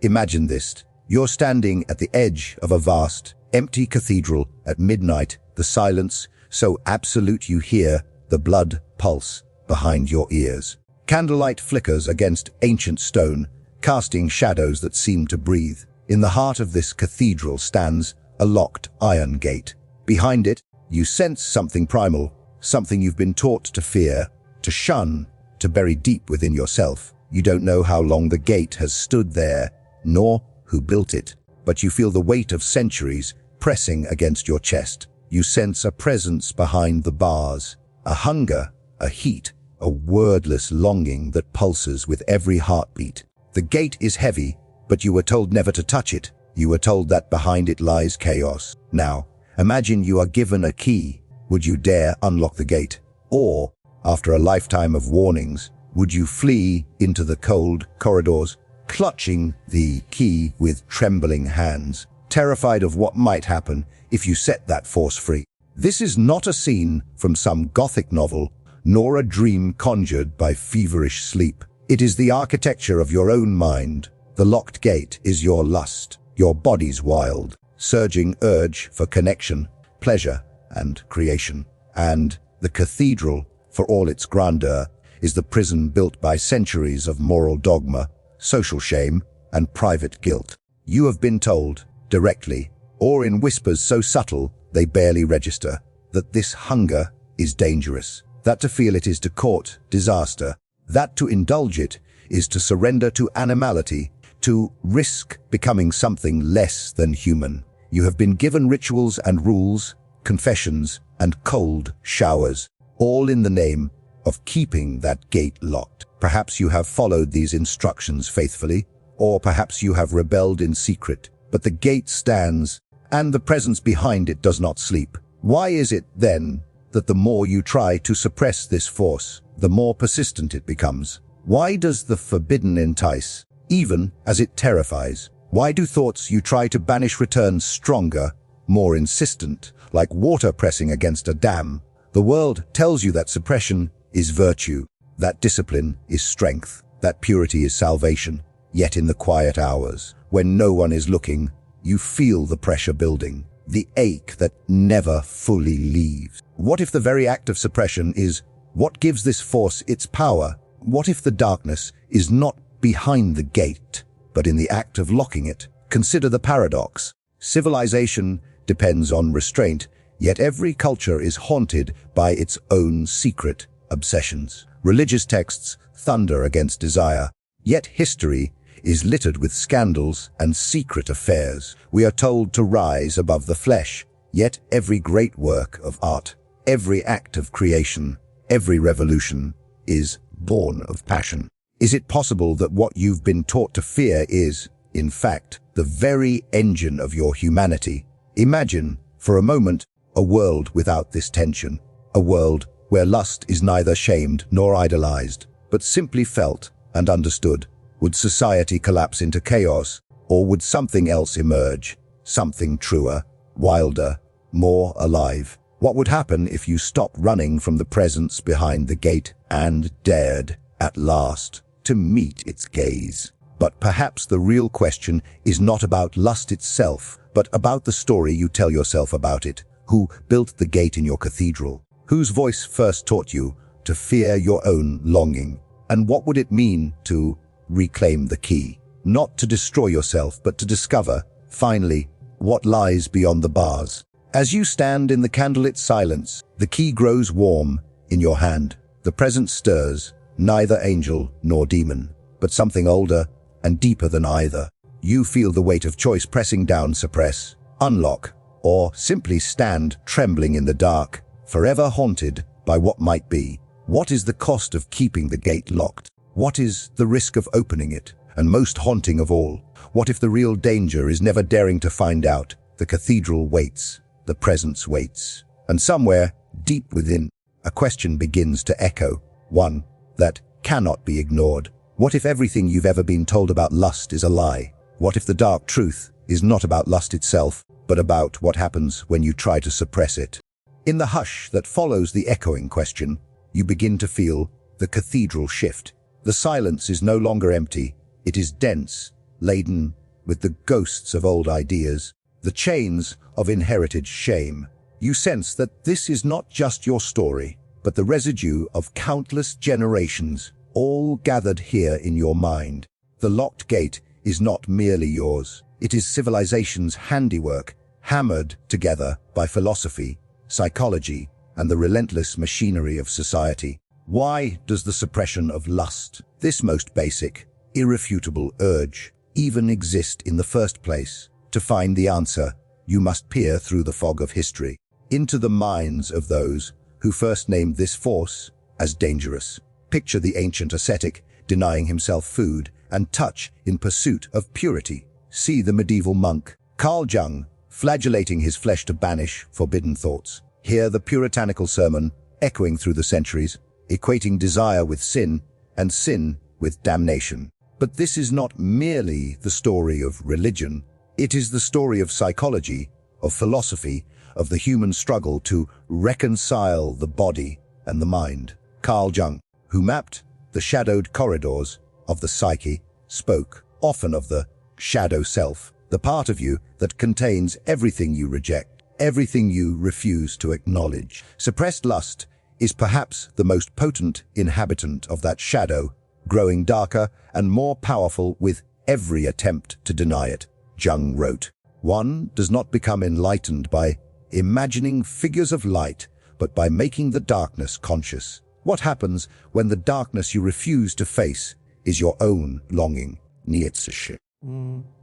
Imagine this. You're standing at the edge of a vast, empty cathedral at midnight, the silence so absolute you hear the blood pulse behind your ears. Candlelight flickers against ancient stone, casting shadows that seem to breathe. In the heart of this cathedral stands a locked iron gate. Behind it, you sense something primal, something you've been taught to fear, to shun, to bury deep within yourself. You don't know how long the gate has stood there, nor who built it, but you feel the weight of centuries pressing against your chest. You sense a presence behind the bars, a hunger, a heat, a wordless longing that pulses with every heartbeat. The gate is heavy, but you were told never to touch it. You were told that behind it lies chaos. Now, imagine you are given a key. Would you dare unlock the gate? Or, after a lifetime of warnings, would you flee into the cold corridors, clutching the key with trembling hands, terrified of what might happen if you set that force free? This is not a scene from some Gothic novel, nor a dream conjured by feverish sleep. It is the architecture of your own mind. The locked gate is your lust, your body's wild, surging urge for connection, pleasure, and creation. And the cathedral, for all its grandeur, is the prison built by centuries of moral dogma, social shame, and private guilt. You have been told, directly, or in whispers so subtle they barely register, that this hunger is dangerous, that to feel it is to court disaster, that to indulge it is to surrender to animality, to risk becoming something less than human. You have been given rituals and rules, confessions and cold showers, all in the name of keeping that gate locked. Perhaps you have followed these instructions faithfully, or perhaps you have rebelled in secret, but the gate stands, and the presence behind it does not sleep. Why is it, then, that the more you try to suppress this force, the more persistent it becomes? Why does the forbidden entice, even as it terrifies? Why do thoughts you try to banish return stronger, more insistent, like water pressing against a dam? The world tells you that suppression is virtue, that discipline is strength, that purity is salvation. Yet in the quiet hours, when no one is looking, you feel the pressure building, the ache that never fully leaves. What if the very act of suppression is what gives this force its power? What if the darkness is not behind the gate, but in the act of locking it? Consider the paradox. Civilization depends on restraint, yet every culture is haunted by its own secret obsessions. Religious texts thunder against desire, yet history is littered with scandals and secret affairs. We are told to rise above the flesh, yet every great work of art, every act of creation, every revolution is born of passion. Is it possible that what you've been taught to fear is, in fact, the very engine of your humanity? Imagine, for a moment, a world without this tension, a world where lust is neither shamed nor idolized, but simply felt and understood. Would society collapse into chaos, or would something else emerge, something truer, wilder, more alive? What would happen if you stopped running from the presence behind the gate and dared, at last, to meet its gaze? But perhaps the real question is not about lust itself, but about the story you tell yourself about it. Who built the gate in your cathedral? Whose voice first taught you to fear your own longing? And what would it mean to reclaim the key? Not to destroy yourself, but to discover, finally, what lies beyond the bars. As you stand in the candlelit silence, the key grows warm in your hand. The presence stirs, neither angel nor demon, but something older and deeper than either. You feel the weight of choice pressing down. Suppress, unlock, or simply stand trembling in the dark, forever haunted by what might be. What is the cost of keeping the gate locked? What is the risk of opening it? And most haunting of all, what if the real danger is never daring to find out? The cathedral waits, the presence waits, and somewhere, deep within, a question begins to echo, one that cannot be ignored. What if everything you've ever been told about lust is a lie? What if the dark truth is not about lust itself, but about what happens when you try to suppress it? In the hush that follows the echoing question, you begin to feel the cathedral shift. The silence is no longer empty, it is dense, laden with the ghosts of old ideas, the chains of inherited shame. You sense that this is not just your story, but the residue of countless generations, all gathered here in your mind. The locked gate is not merely yours. It is civilization's handiwork, hammered together by philosophy, psychology, and the relentless machinery of society. Why does the suppression of lust, this most basic, irrefutable urge, even exist in the first place? To find the answer, you must peer through the fog of history, into the minds of those who first named this force as dangerous. Picture the ancient ascetic denying himself food and touch in pursuit of purity. See the medieval monk, Carl Jung, flagellating his flesh to banish forbidden thoughts. Hear the puritanical sermon echoing through the centuries, equating desire with sin and sin with damnation. But this is not merely the story of religion. It is the story of psychology, of philosophy, of the human struggle to reconcile the body and the mind. Carl Jung, who mapped the shadowed corridors of the psyche, spoke often of the shadow self, the part of you that contains everything you reject, everything you refuse to acknowledge. Suppressed lust is perhaps the most potent inhabitant of that shadow, growing darker and more powerful with every attempt to deny it. Jung wrote, "One does not become enlightened by imagining figures of light, but by making the darkness conscious. What happens when the darkness you refuse to face is your own longing?" Nietzsche,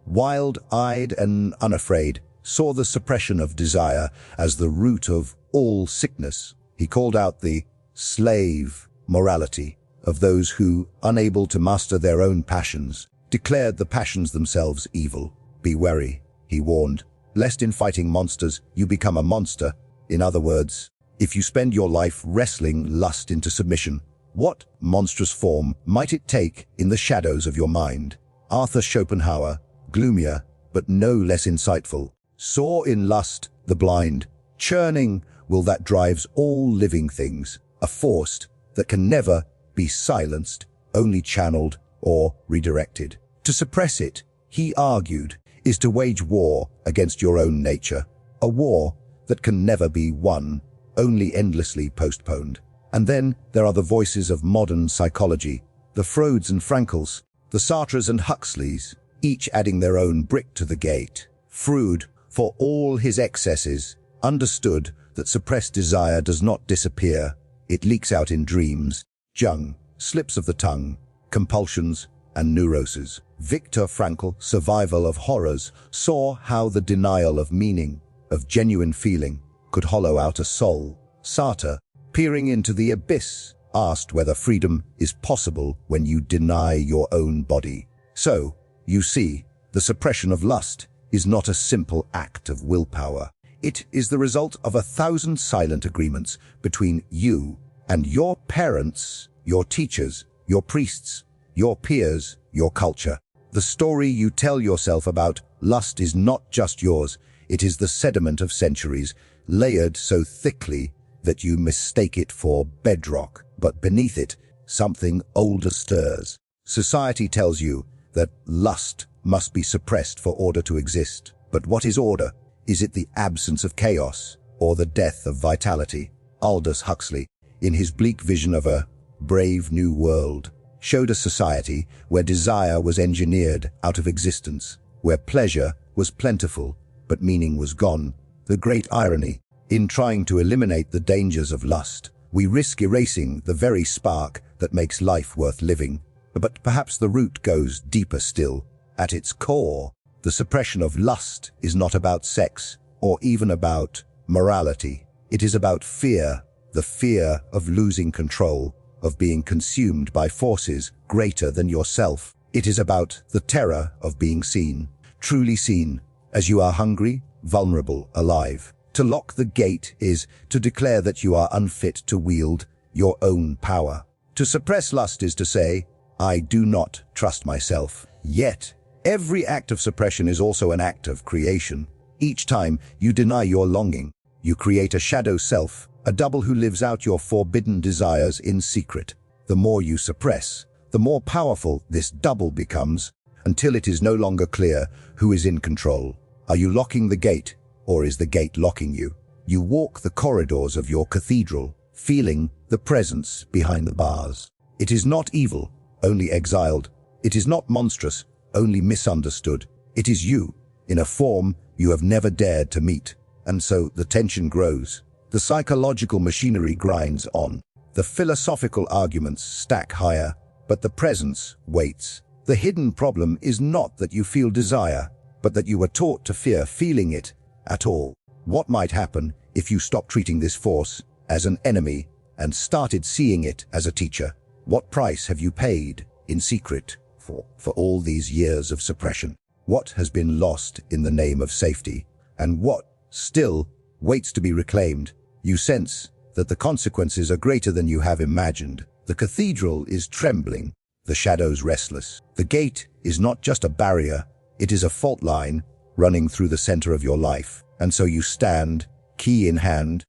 wild-eyed and unafraid, saw the suppression of desire as the root of all sickness. He called out the slave morality of those who, unable to master their own passions, declared the passions themselves evil. "Be wary," he warned, "lest in fighting monsters you become a monster." In other words, if you spend your life wrestling lust into submission, what monstrous form might it take in the shadows of your mind? Arthur Schopenhauer, gloomier but no less insightful, saw in lust the blind, churning will that drives all living things, a force that can never be silenced, only channeled or redirected. To suppress it, he argued, is to wage war against your own nature, a war that can never be won, only endlessly postponed. And then there are the voices of modern psychology, the Freuds and Frankls, the Sartres and Huxleys, each adding their own brick to the gate. Freud, for all his excesses, understood that suppressed desire does not disappear, it leaks out in dreams. Jung, slips of the tongue, compulsions, and neuroses. Viktor Frankl, survival of horrors, saw how the denial of meaning, of genuine feeling, could hollow out a soul. Sartre, peering into the abyss, asked whether freedom is possible when you deny your own body. So, you see, the suppression of lust is not a simple act of willpower. It is the result of 1,000 silent agreements between you and your parents, your teachers, your priests, your peers, your culture. The story you tell yourself about lust is not just yours, it is the sediment of centuries, layered so thickly that you mistake it for bedrock, but beneath it, something older stirs. Society tells you that lust must be suppressed for order to exist. But what is order? Is it the absence of chaos or the death of vitality? Aldous Huxley, in his bleak vision of a brave new world, showed a society where desire was engineered out of existence, where pleasure was plentiful, but meaning was gone. The great irony, in trying to eliminate the dangers of lust, we risk erasing the very spark that makes life worth living. But perhaps the root goes deeper still. At its core, the suppression of lust is not about sex or even about morality. It is about fear, the fear of losing control, of being consumed by forces greater than yourself. It is about the terror of being seen, truly seen, as you are hungry, vulnerable, alive. To lock the gate is to declare that you are unfit to wield your own power. To suppress lust is to say, I do not trust myself. Yet, every act of suppression is also an act of creation. Each time you deny your longing, you create a shadow self, a double who lives out your forbidden desires in secret. The more you suppress, the more powerful this double becomes, until it is no longer clear who is in control. Are you locking the gate, or is the gate locking you? You walk the corridors of your cathedral, feeling the presence behind the bars. It is not evil, only exiled. It is not monstrous, only misunderstood. It is you, in a form you have never dared to meet. And so the tension grows. The psychological machinery grinds on. The philosophical arguments stack higher, but the presence waits. The hidden problem is not that you feel desire, but that you were taught to fear feeling it at all. What might happen if you stopped treating this force as an enemy and started seeing it as a teacher? What price have you paid in secret for all these years of suppression? What has been lost in the name of safety? And what still waits to be reclaimed? You sense that the consequences are greater than you have imagined. The cathedral is trembling, the shadows restless. The gate is not just a barrier, it is a fault line running through the center of your life. And so you stand, key in hand,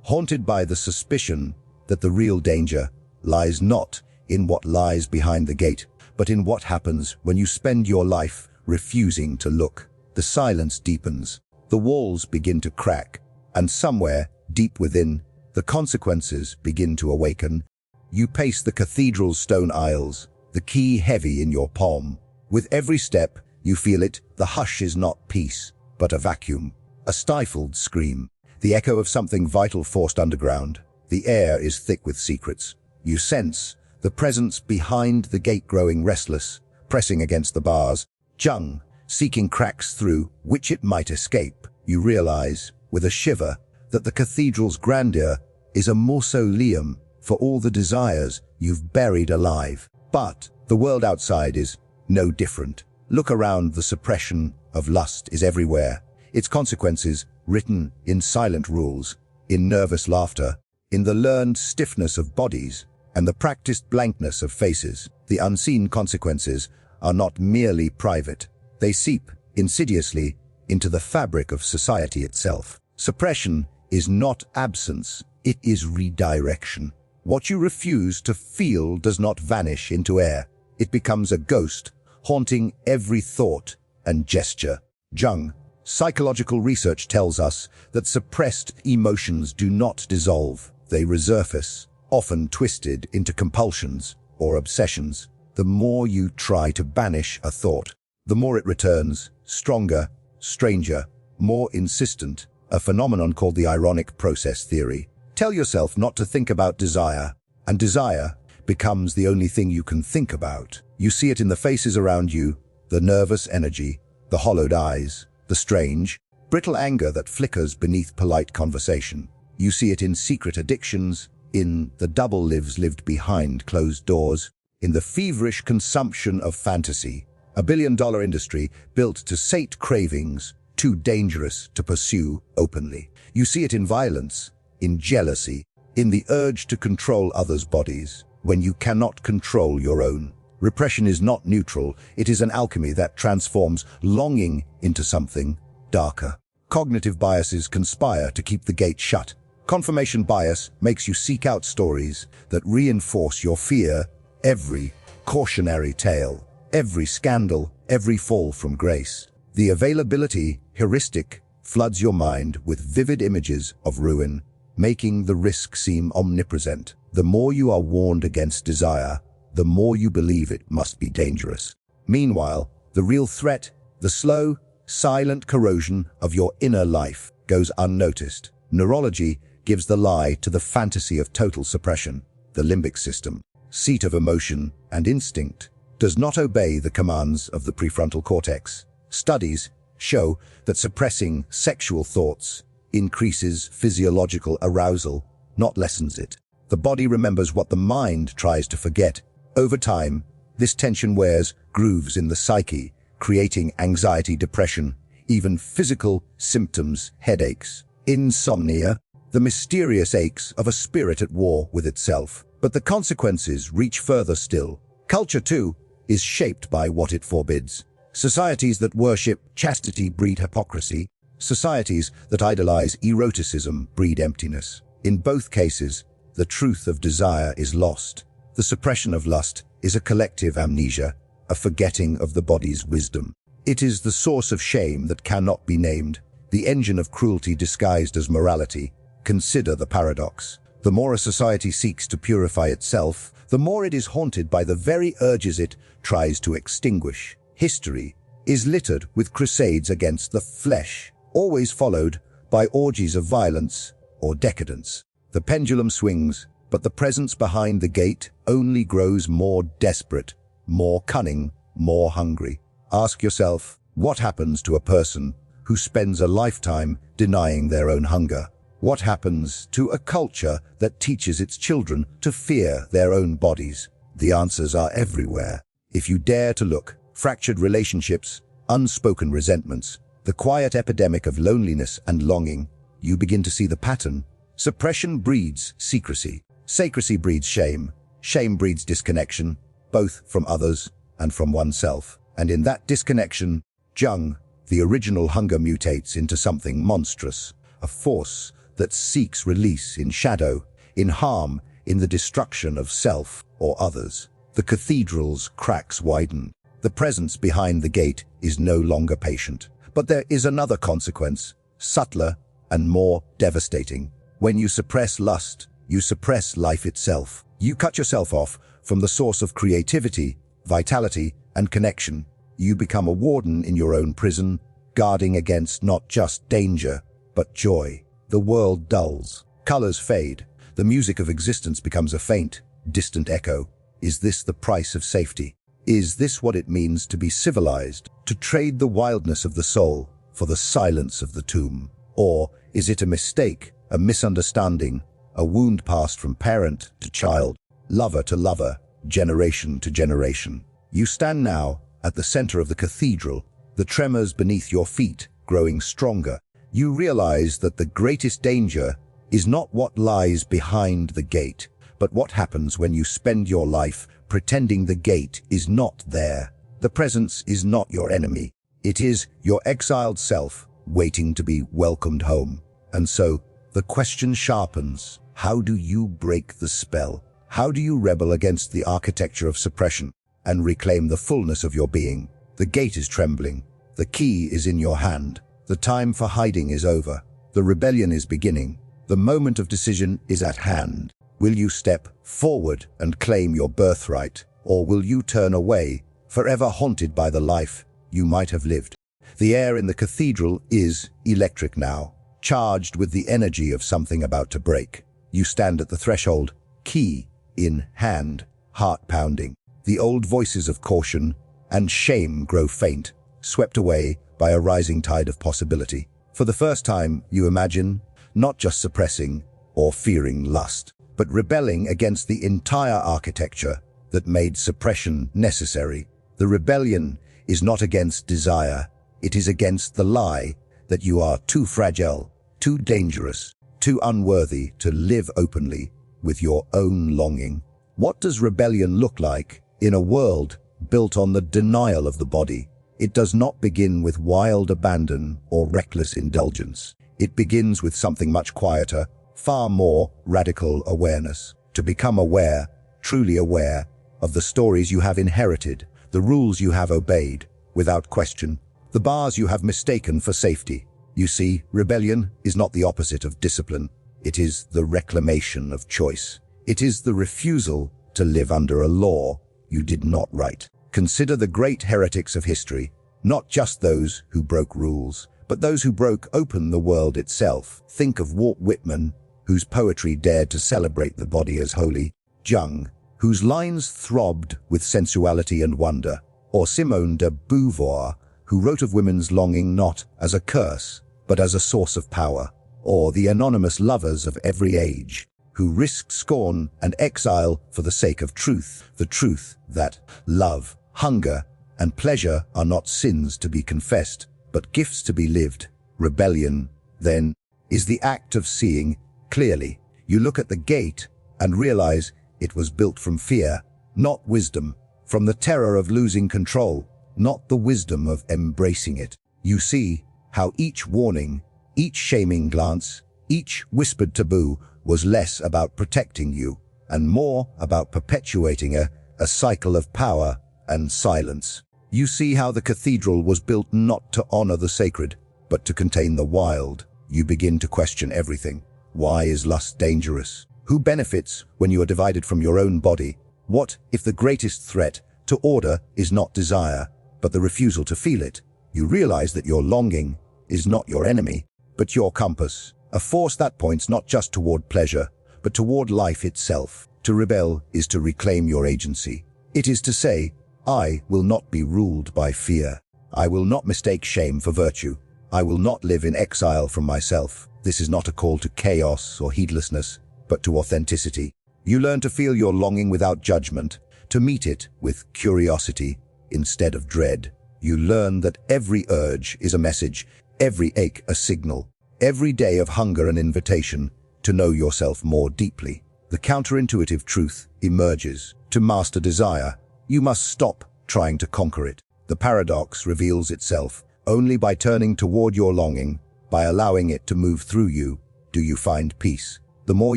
haunted by the suspicion that the real danger lies not in what lies behind the gate, but in what happens when you spend your life refusing to look. The silence deepens, the walls begin to crack, and somewhere, deep within, the consequences begin to awaken. You pace the cathedral's stone aisles, the key heavy in your palm. With every step, you feel it, the hush is not peace, but a vacuum, a stifled scream, the echo of something vital forced underground. The air is thick with secrets. You sense the presence behind the gate growing restless, pressing against the bars. Jung, seeking cracks through which it might escape. You realize, with a shiver, that the cathedral's grandeur is a mausoleum for all the desires you've buried alive. But the world outside is no different. Look around, the suppression of lust is everywhere. Its consequences written in silent rules, in nervous laughter, in the learned stiffness of bodies, and the practiced blankness of faces. The unseen consequences are not merely private. They seep insidiously into the fabric of society itself. Suppression is not absence, it is redirection. What you refuse to feel does not vanish into air. It becomes a ghost, haunting every thought and gesture. Jung, psychological research tells us that suppressed emotions do not dissolve. They resurface, often twisted into compulsions or obsessions. The more you try to banish a thought, the more it returns, stronger, stranger, more insistent, a phenomenon called the ironic process theory. Tell yourself not to think about desire, and desire becomes the only thing you can think about. You see it in the faces around you, the nervous energy, the hollowed eyes, the strange, brittle anger that flickers beneath polite conversation. You see it in secret addictions, in the double lives lived behind closed doors, in the feverish consumption of fantasy, a billion-dollar industry built to sate cravings too dangerous to pursue openly. You see it in violence, in jealousy, in the urge to control others' bodies, when you cannot control your own. Repression is not neutral, it is an alchemy that transforms longing into something darker. Cognitive biases conspire to keep the gate shut. Confirmation bias makes you seek out stories that reinforce your fear. Every cautionary tale, every scandal, every fall from grace. The availability heuristic floods your mind with vivid images of ruin, making the risk seem omnipresent. The more you are warned against desire, the more you believe it must be dangerous. Meanwhile, the real threat, the slow, silent corrosion of your inner life, goes unnoticed. Neurology gives the lie to the fantasy of total suppression. The limbic system, seat of emotion and instinct, does not obey the commands of the prefrontal cortex. Studies show that suppressing sexual thoughts increases physiological arousal, not lessens it. The body remembers what the mind tries to forget. Over time, this tension wears grooves in the psyche, creating anxiety, depression, even physical symptoms, headaches, insomnia, the mysterious aches of a spirit at war with itself. But the consequences reach further still. Culture, too, is shaped by what it forbids. Societies that worship chastity breed hypocrisy. Societies that idolize eroticism breed emptiness. In both cases, the truth of desire is lost. The suppression of lust is a collective amnesia, a forgetting of the body's wisdom. It is the source of shame that cannot be named, the engine of cruelty disguised as morality. Consider the paradox. The more a society seeks to purify itself, the more it is haunted by the very urges it tries to extinguish. History is littered with crusades against the flesh, always followed by orgies of violence or decadence. The pendulum swings, but the presence behind the gate only grows more desperate, more cunning, more hungry. Ask yourself, what happens to a person who spends a lifetime denying their own hunger? What happens to a culture that teaches its children to fear their own bodies? The answers are everywhere. If you dare to look, fractured relationships, unspoken resentments, the quiet epidemic of loneliness and longing, you begin to see the pattern. Suppression breeds secrecy. Secrecy breeds shame. Shame breeds disconnection, both from others and from oneself. And in that disconnection, Jung, the original hunger, mutates into something monstrous, a force that seeks release in shadow, in harm, in the destruction of self or others. The cathedral's cracks widen. The presence behind the gate is no longer patient. But there is another consequence, subtler and more devastating. When you suppress lust, you suppress life itself. You cut yourself off from the source of creativity, vitality, and connection. You become a warden in your own prison, guarding against not just danger, but joy. The world dulls. Colors fade. The music of existence becomes a faint, distant echo. Is this the price of safety? Is this what it means to be civilized, to trade the wildness of the soul for the silence of the tomb? Or is it a mistake, a misunderstanding, a wound passed from parent to child, lover to lover, generation to generation? You stand now at the center of the cathedral, the tremors beneath your feet growing stronger. You realize that the greatest danger is not what lies behind the gate, but what happens when you spend your life pretending the gate is not there. The presence is not your enemy. It is your exiled self waiting to be welcomed home. And so the question sharpens. How do you break the spell? How do you rebel against the architecture of suppression and reclaim the fullness of your being? The gate is trembling. The key is in your hand. The time for hiding is over. The rebellion is beginning. The moment of decision is at hand. Will you step forward and claim your birthright, or will you turn away, forever haunted by the life you might have lived? The air in the cathedral is electric now, charged with the energy of something about to break. You stand at the threshold, key in hand, heart pounding. The old voices of caution and shame grow faint, swept away by a rising tide of possibility. For the first time, you imagine not just suppressing or fearing lust, but rebelling against the entire architecture that made suppression necessary. The rebellion is not against desire, it is against the lie that you are too fragile, too dangerous, too unworthy to live openly with your own longing. What does rebellion look like in a world built on the denial of the body? It does not begin with wild abandon or reckless indulgence. It begins with something much quieter, far more radical awareness. To become aware, truly aware, of the stories you have inherited, the rules you have obeyed, without question, the bars you have mistaken for safety. You see, rebellion is not the opposite of discipline. It is the reclamation of choice. It is the refusal to live under a law you did not write. Consider the great heretics of history, not just those who broke rules, but those who broke open the world itself. Think of Walt Whitman, whose poetry dared to celebrate the body as holy, Jung, whose lines throbbed with sensuality and wonder, or Simone de Beauvoir, who wrote of women's longing not as a curse, but as a source of power, or the anonymous lovers of every age, who risked scorn and exile for the sake of truth, the truth that love, hunger, and pleasure are not sins to be confessed, but gifts to be lived. Rebellion, then, is the act of seeing clearly. You look at the gate and realize it was built from fear, not wisdom, from the terror of losing control, not the wisdom of embracing it. You see how each warning, each shaming glance, each whispered taboo was less about protecting you and more about perpetuating a cycle of power and silence. You see how the cathedral was built not to honor the sacred, but to contain the wild. You begin to question everything. Why is lust dangerous? Who benefits when you are divided from your own body? What if the greatest threat to order is not desire, but the refusal to feel it? You realize that your longing is not your enemy, but your compass, a force that points not just toward pleasure, but toward life itself. To rebel is to reclaim your agency. It is to say, I will not be ruled by fear. I will not mistake shame for virtue. I will not live in exile from myself. This is not a call to chaos or heedlessness, but to authenticity. You learn to feel your longing without judgment, to meet it with curiosity instead of dread. You learn that every urge is a message, every ache a signal, every day of hunger an invitation to know yourself more deeply. The counterintuitive truth emerges. To master desire, you must stop trying to conquer it. The paradox reveals itself. Only by turning toward your longing, by allowing it to move through you, do you find peace. The more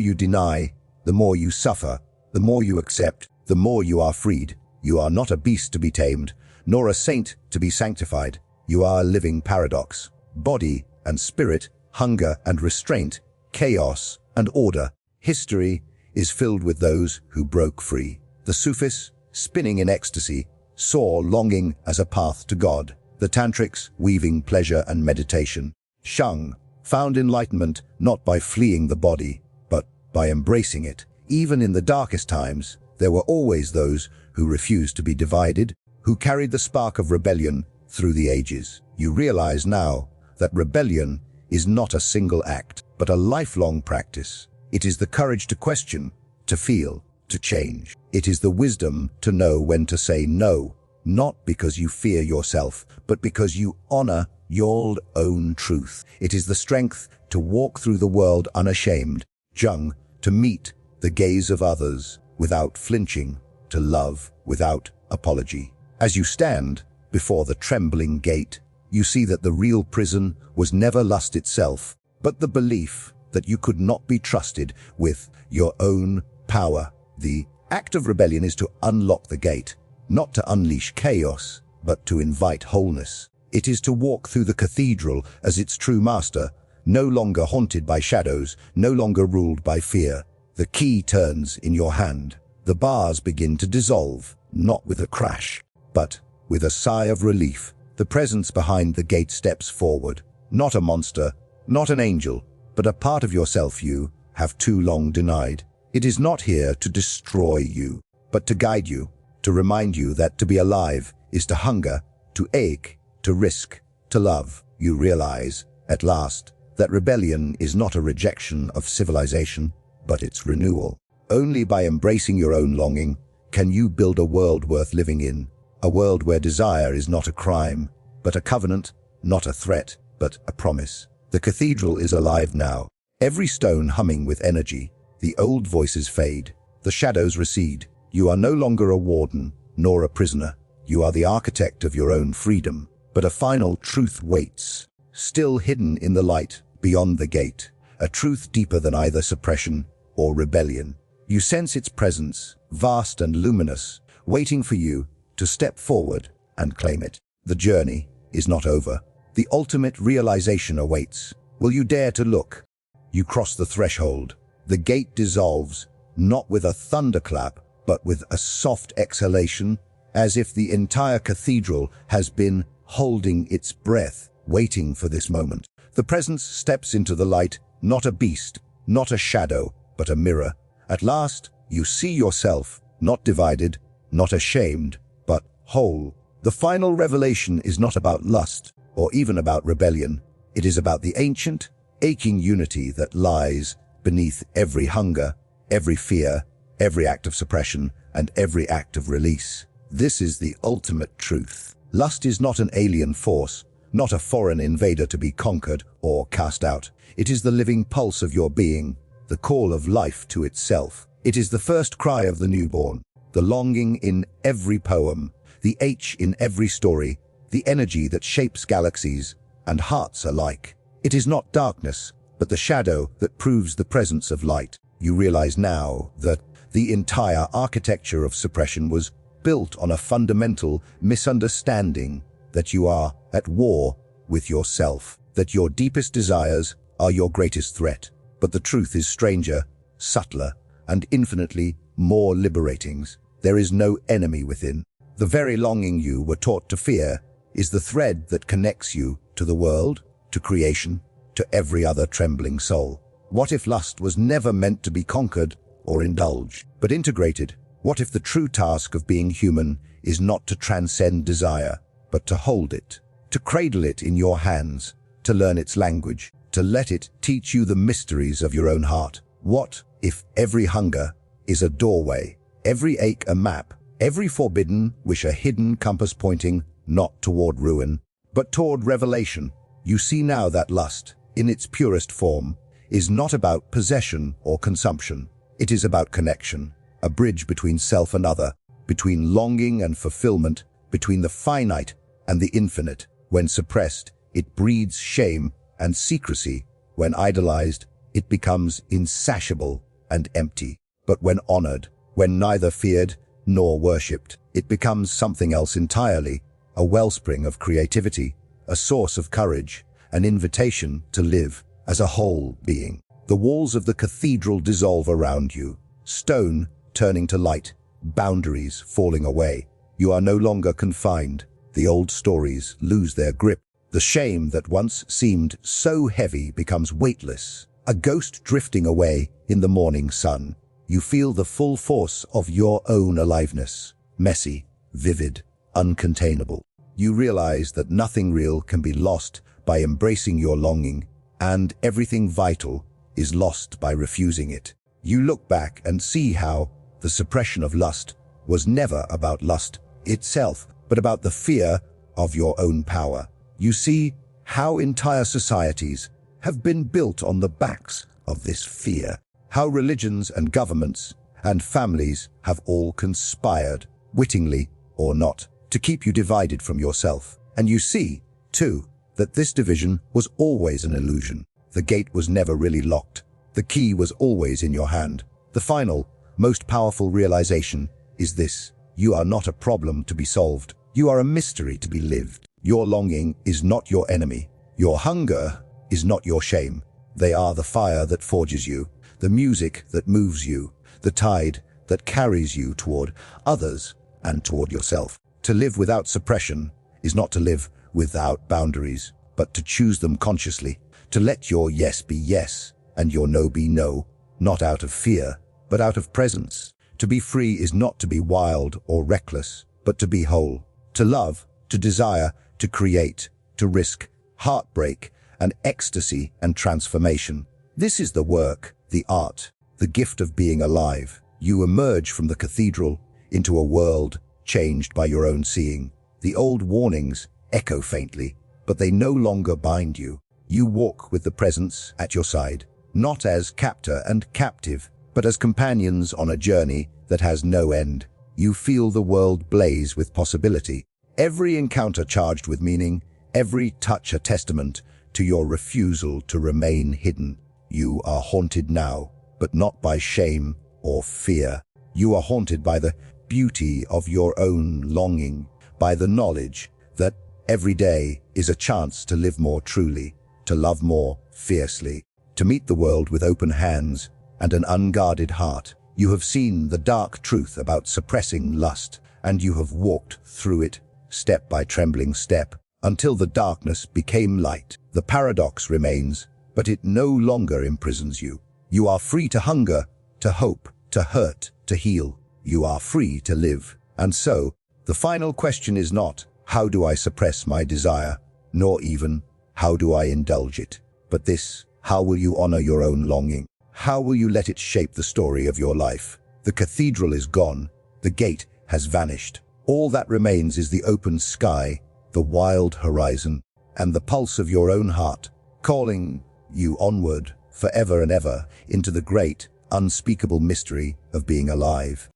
you deny, the more you suffer. The more you accept, the more you are freed. You are not a beast to be tamed, nor a saint to be sanctified. You are a living paradox. Body and spirit, hunger and restraint, chaos and order. History is filled with those who broke free. The Sufis, spinning in ecstasy, saw longing as a path to God. The Tantrics, weaving pleasure and meditation. Jung found enlightenment not by fleeing the body, but by embracing it. Even in the darkest times, there were always those who refused to be divided, who carried the spark of rebellion through the ages. You realize now that rebellion is not a single act, but a lifelong practice. It is the courage to question, to feel, to change. It is the wisdom to know when to say no, not because you fear yourself, but because you honor your own truth. It is the strength to walk through the world unashamed. Jung, to meet the gaze of others without flinching, to love without apology. As you stand before the trembling gate, you see that the real prison was never lust itself, but the belief that you could not be trusted with your own power. The act of rebellion is to unlock the gate, not to unleash chaos, but to invite wholeness. It is to walk through the cathedral as its true master, no longer haunted by shadows, no longer ruled by fear. The key turns in your hand. The bars begin to dissolve, not with a crash, but with a sigh of relief. The presence behind the gate steps forward. Not a monster, not an angel, but a part of yourself you have too long denied. It is not here to destroy you, but to guide you, to remind you that to be alive is to hunger, to ache, to risk, to love. You realize, at last, that rebellion is not a rejection of civilization, but its renewal. Only by embracing your own longing can you build a world worth living in, a world where desire is not a crime, but a covenant, not a threat, but a promise. The cathedral is alive now, every stone humming with energy. The old voices fade, the shadows recede. You are no longer a warden, nor a prisoner. You are the architect of your own freedom. But a final truth waits, still hidden in the light beyond the gate, a truth deeper than either suppression or rebellion. You sense its presence, vast and luminous, waiting for you to step forward and claim it. The journey is not over. The ultimate realization awaits. Will you dare to look? You cross the threshold. The gate dissolves, not with a thunderclap, but with a soft exhalation, as if the entire cathedral has been holding its breath, waiting for this moment. The presence steps into the light, not a beast, not a shadow, but a mirror. At last, you see yourself, not divided, not ashamed, but whole. The final revelation is not about lust, or even about rebellion. It is about the ancient, aching unity that lies beneath every hunger, every fear, every act of suppression, and every act of release. This is the ultimate truth. Lust is not an alien force, not a foreign invader to be conquered or cast out. It is the living pulse of your being, the call of life to itself. It is the first cry of the newborn, the longing in every poem, the H in every story, the energy that shapes galaxies and hearts alike. It is not darkness, but the shadow that proves the presence of light. You realize now that the entire architecture of suppression was built on a fundamental misunderstanding that you are at war with yourself, that your deepest desires are your greatest threat. But the truth is stranger, subtler, and infinitely more liberating. There is no enemy within. The very longing you were taught to fear is the thread that connects you to the world, to creation, to every other trembling soul. What if lust was never meant to be conquered or indulged, but integrated? What if the true task of being human is not to transcend desire, but to hold it, to cradle it in your hands, to learn its language, to let it teach you the mysteries of your own heart? What if every hunger is a doorway, every ache a map, every forbidden wish a hidden compass pointing not toward ruin, but toward revelation? You see now that lust, in its purest form, is not about possession or consumption. It is about connection, a bridge between self and other, between longing and fulfillment, between the finite and the infinite. When suppressed, it breeds shame and secrecy. When idolized, it becomes insatiable and empty. But when honored, when neither feared nor worshipped, it becomes something else entirely, a wellspring of creativity, a source of courage, an invitation to live as a whole being. The walls of the cathedral dissolve around you, stone turning to light, boundaries falling away. You are no longer confined. The old stories lose their grip. The shame that once seemed so heavy becomes weightless, a ghost drifting away in the morning sun. You feel the full force of your own aliveness, messy, vivid, uncontainable. You realize that nothing real can be lost by embracing your longing, and everything vital is lost by refusing it. You look back and see how the suppression of lust was never about lust itself, but about the fear of your own power. You see how entire societies have been built on the backs of this fear, how religions and governments and families have all conspired, wittingly or not, to keep you divided from yourself. And you see, too, that this division was always an illusion. The gate was never really locked. The key was always in your hand. The final, most powerful realization is this: you are not a problem to be solved. You are a mystery to be lived. Your longing is not your enemy. Your hunger is not your shame. They are the fire that forges you, the music that moves you, the tide that carries you toward others and toward yourself. To live without suppression is not to live without boundaries, but to choose them consciously, to let your yes be yes and your no be no, not out of fear, but out of presence. To be free is not to be wild or reckless, but to be whole, to love, to desire, to create, to risk, heartbreak, and ecstasy and transformation. This is the work, the art, the gift of being alive. You emerge from the cathedral into a world changed by your own seeing. The old warnings echo faintly, but they no longer bind you. You walk with the presence at your side, not as captor and captive, but as companions on a journey that has no end. You feel the world blaze with possibility, every encounter charged with meaning, every touch a testament to your refusal to remain hidden. You are haunted now, but not by shame or fear. You are haunted by the beauty of your own longing, by the knowledge that every day is a chance to live more truly, to love more fiercely, to meet the world with open hands and an unguarded heart. You have seen the dark truth about suppressing lust, and you have walked through it, step by trembling step, until the darkness became light. The paradox remains, but it no longer imprisons you. You are free to hunger, to hope, to hurt, to heal. You are free to live. And so, the final question is not, how do I suppress my desire, nor even, how do I indulge it? But this, how will you honor your own longing? How will you let it shape the story of your life? The cathedral is gone. The gate has vanished. All that remains is the open sky, the wild horizon, and the pulse of your own heart, calling you onward, forever and ever, into the great, unspeakable mystery of being alive.